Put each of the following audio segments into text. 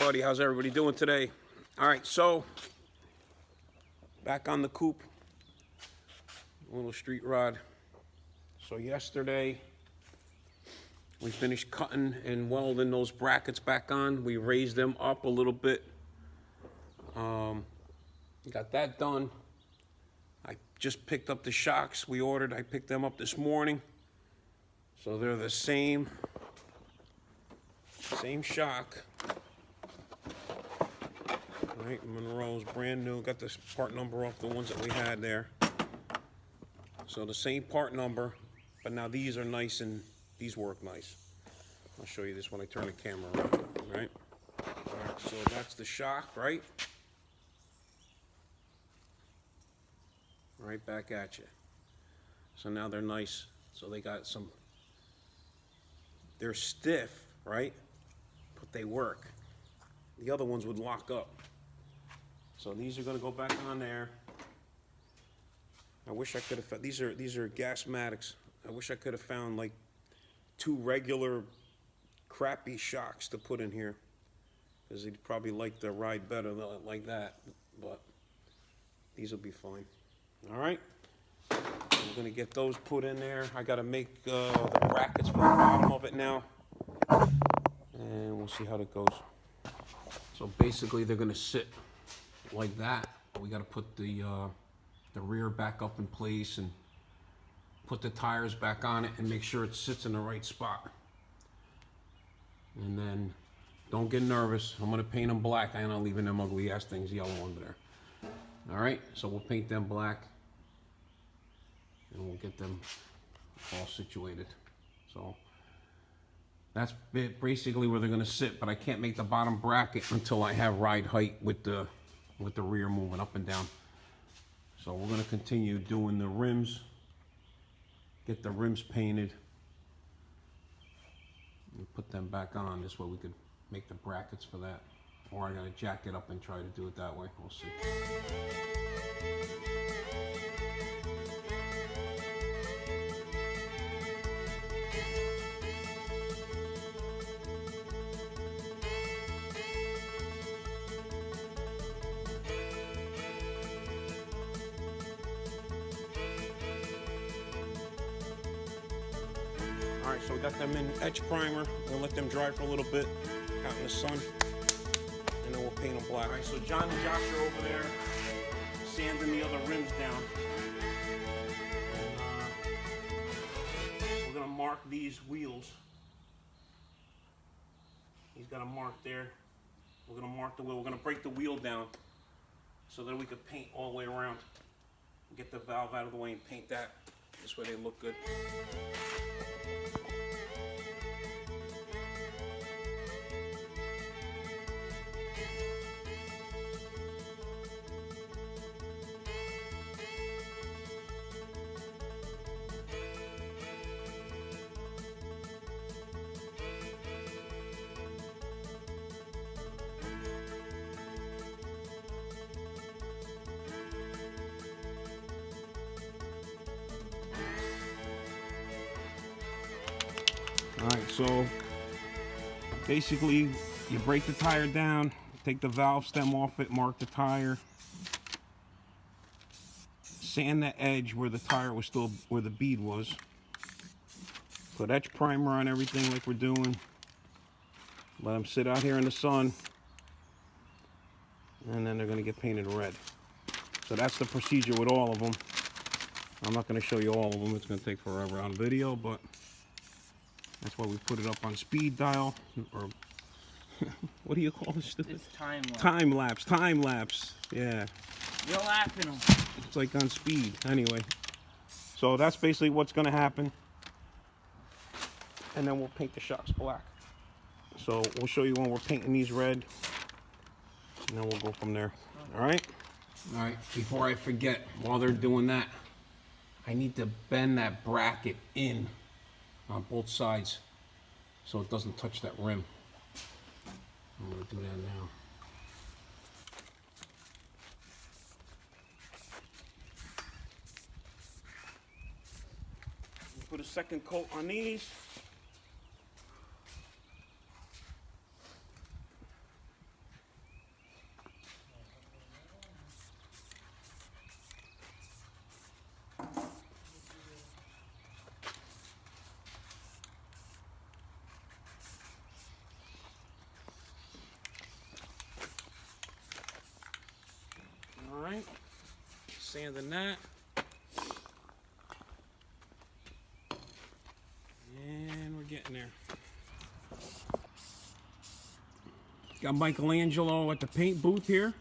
everybody. How's everybody doing today? All right, so back on the coupe, little street rod. So yesterday we finished cutting and welding those brackets back on. We raised them up a little bit. Got that done. I just picked up the shocks we ordered. I picked them up this morning. So they're the same shock. Right, Monroe's brand new. Got this part number off the ones that we had there. So the same part number, but now these are nice and these work nice. I'll show you this when I turn the camera around, right? All right, so that's the shock, right? Right back at you. So now they're nice. So they got some, they're stiff, right? But they work. The other ones would lock up. So these are gonna go back on there. I wish I could have found, these are Gasmatics. I wish I could have found like 2 regular crappy shocks to put in here, because they'd probably like the ride better like that, but these will be fine. All right, I'm gonna get those put in there. I gotta make the brackets for the bottom of it now, and we'll see how that goes. So basically they're gonna sit like that. We gotta put the rear back up in place and put the tires back on it and make sure it sits in the right spot. And then don't get nervous. I'm gonna paint them black. I'm not leaving them ugly ass things yellow under there. All right, so we'll paint them black and we'll get them all situated. So that's basically where they're gonna sit, but I can't make the bottom bracket until I have ride height with the rear moving up and down. So we're gonna continue doing the rims, get the rims painted, and put them back on. This way we could make the brackets for that. Or I gotta jack it up and try to do it that way. We'll see. All right, so we got them in etch primer. We'll let them dry for a little bit out in the sun, and then we'll paint them black. All right, so John and Josh are over there sanding the other rims down. And, we're gonna mark these wheels. He's got a mark there. We're gonna mark the wheel. We're gonna break the wheel down so that we could paint all the way around. Get the valve out of the way and paint that. This way they look good. All right, so basically you break the tire down, take the valve stem off it, mark the tire, sand the edge where the tire was still, where the bead was, put etch primer on everything like we're doing, let them sit out here in the sun, and then they're gonna get painted red. So that's the procedure with all of them. I'm not gonna show you all of them, it's gonna take forever on video, but that's why we put it up on speed dial, or what do you call this? It's time lapse. Time lapse, yeah. You're laughing. It's like on speed, anyway. So that's basically what's gonna happen. And then we'll paint the shocks black. So we'll show you when we're painting these red, and then we'll go from there, all right? All right, before I forget, while they're doing that, I need to bend that bracket in on both sides so it doesn't touch that rim. I'm gonna do that now. Put a second coat on these. right? Sanding that. And we're getting there. Got Michelangelo at the paint booth here.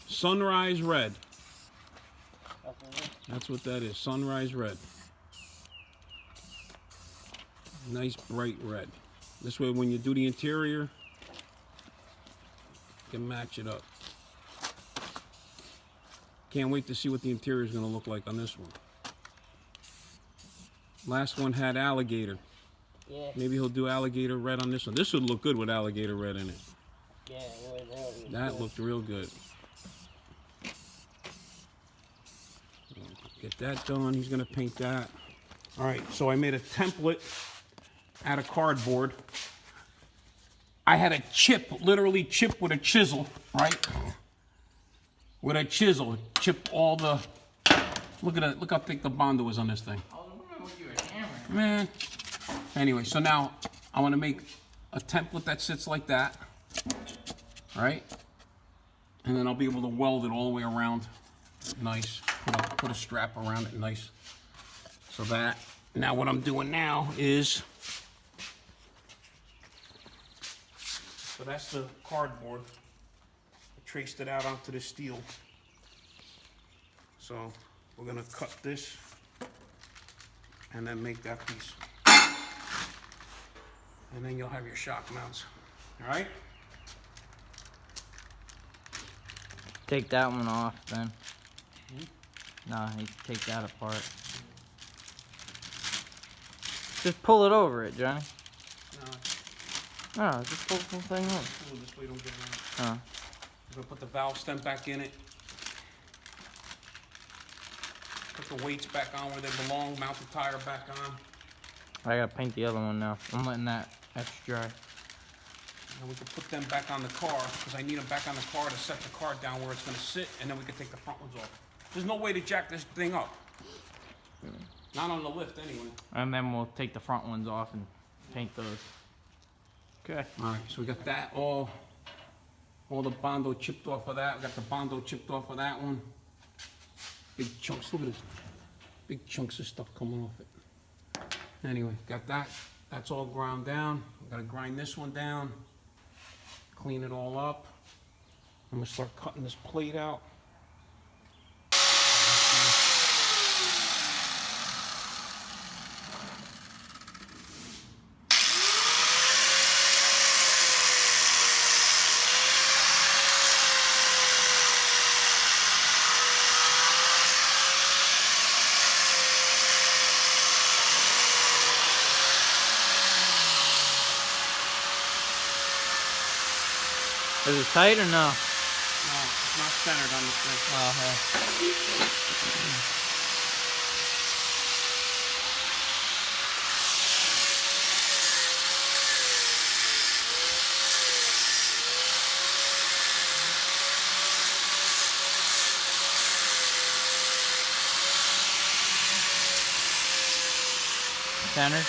Sunrise red. That's what that is, sunrise red. Nice bright red. This way when you do the interior, you can match it up. Can't wait to see what the interior is going to look like on this one. Last one had alligator. Yeah. Maybe he'll do alligator red on this one. This would look good with alligator red in it. Yeah, it was That looked real good. Get that done. He's going to paint that. All right, so I made a template out of cardboard. I had a chip, literally chip with a chisel, right? With a chisel, chip all the. Look at it. Look how thick the Bondo is on this thing. I was wondering what you were hammering. Man. Anyway, so now I want to make a template that sits like that, right? And then I'll be able to weld it all the way around. Nice. Put a strap around it, nice. So that. Now what I'm doing now is. So that's the cardboard. I traced it out onto the steel. So we're gonna cut this and then make that piece. And then you'll have your shock mounts. All right? Take that one off then. Nah, you take that apart. Just pull it over it, Johnny. No, No, just pull the thing off. pull it this way, don't get it out. Oh. I'm gonna put the valve stem back in it. Put the weights back on where they belong, mount the tire back on. I gotta paint the other one now. I'm letting that extra dry. And we can put them back on the car, because I need them back on the car to set the car down where it's gonna sit, and then we can take the front ones off. There's no way to jack this thing up. Not on the lift, anyway. And then we'll take the front ones off and paint those. Okay. All right, so we got that all the Bondo chipped off of that. We got the Bondo chipped off of that one. Big chunks, look at this. Big chunks of stuff coming off it. Anyway, got that. That's all ground down. I'm gonna grind this one down, clean it all up. I'm gonna start cutting this plate out. Is it tight or no? No, it's not centered on this thing. Oh, okay. Centered?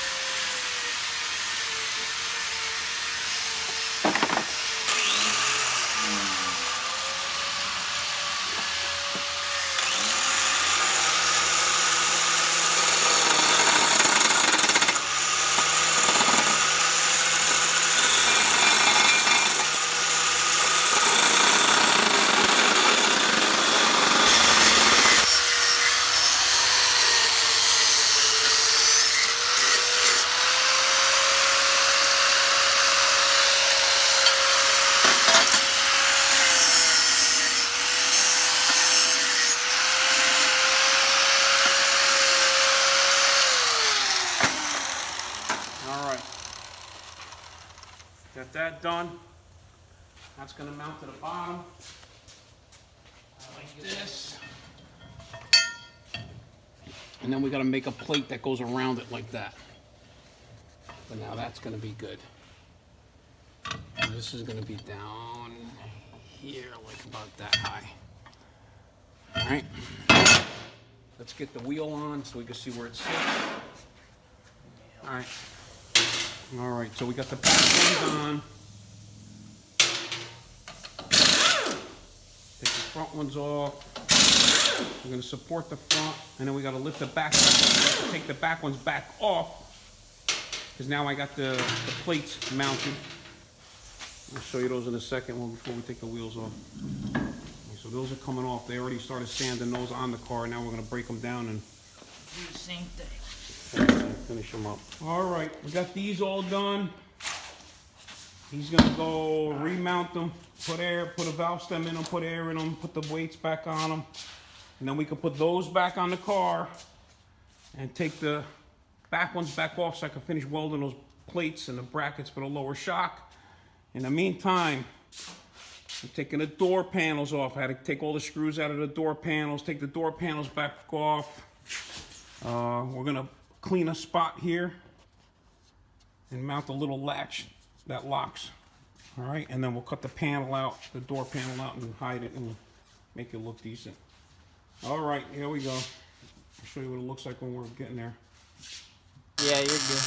All right. Got that done. That's gonna mount to the bottom. Like this. And then we gotta make a plate that goes around it like that. But now that's gonna be good. And this is gonna be down here, like about that high. All right. Let's get the wheel on so we can see where it sits. All right. All right, so we got the back ends on. front ones off. We're gonna support the front, and then we gotta lift the back up. Take the back ones back off, because now I got the plates mounted. I'll show you those in a second before we take the wheels off. Okay, so those are coming off. They already started sanding those on the car. Now we're gonna break them down and Do the same thing. finish them up. All right, we got these all done. He's gonna go remount them, put a valve stem in them, put air in them, put the weights back on them. And then we can put those back on the car and take the back ones back off so I can finish welding those plates and the brackets for the lower shock. In the meantime, I'm taking the door panels off. I had to take all the screws out of the door panels, take the door panels back off. We're gonna clean a spot here and mount a little latch that locks. All right, and then we'll cut the panel out, the door panel out, and hide it and make it look decent. All right, here we go. I'll show you what it looks like when we're getting there. Yeah, you're good.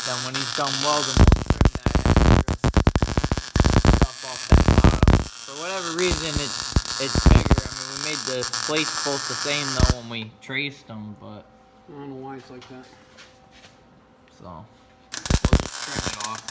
Then when he's done welding, we'll trim that extra stuff off that bottom. For whatever reason, it's bigger. I mean, we made the plates both the same though when we traced them, but I don't know why it's like that. so we'll just trim it off.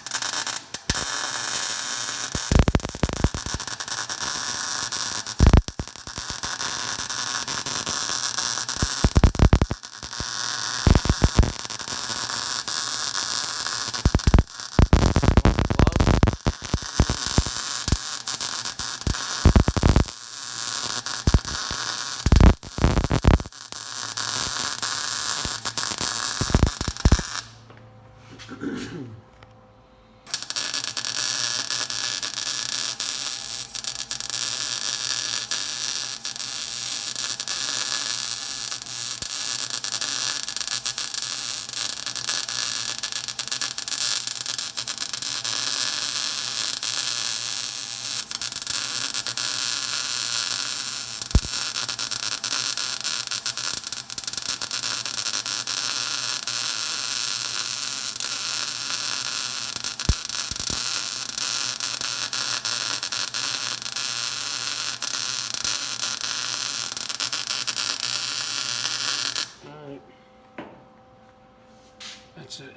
That's it.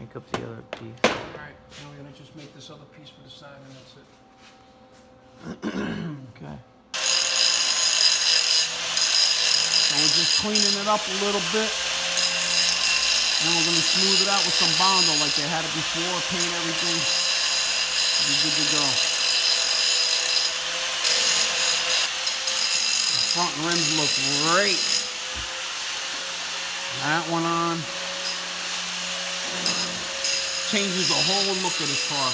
Make up the other piece. Alright, now we're gonna just make this other piece for the side and that's it. Okay. So we're just cleaning it up a little bit. And we're gonna smooth it out with some Bondo like they had it before, paint everything. Be good to go. The front rims look great. That one on. Changes the whole look of this car.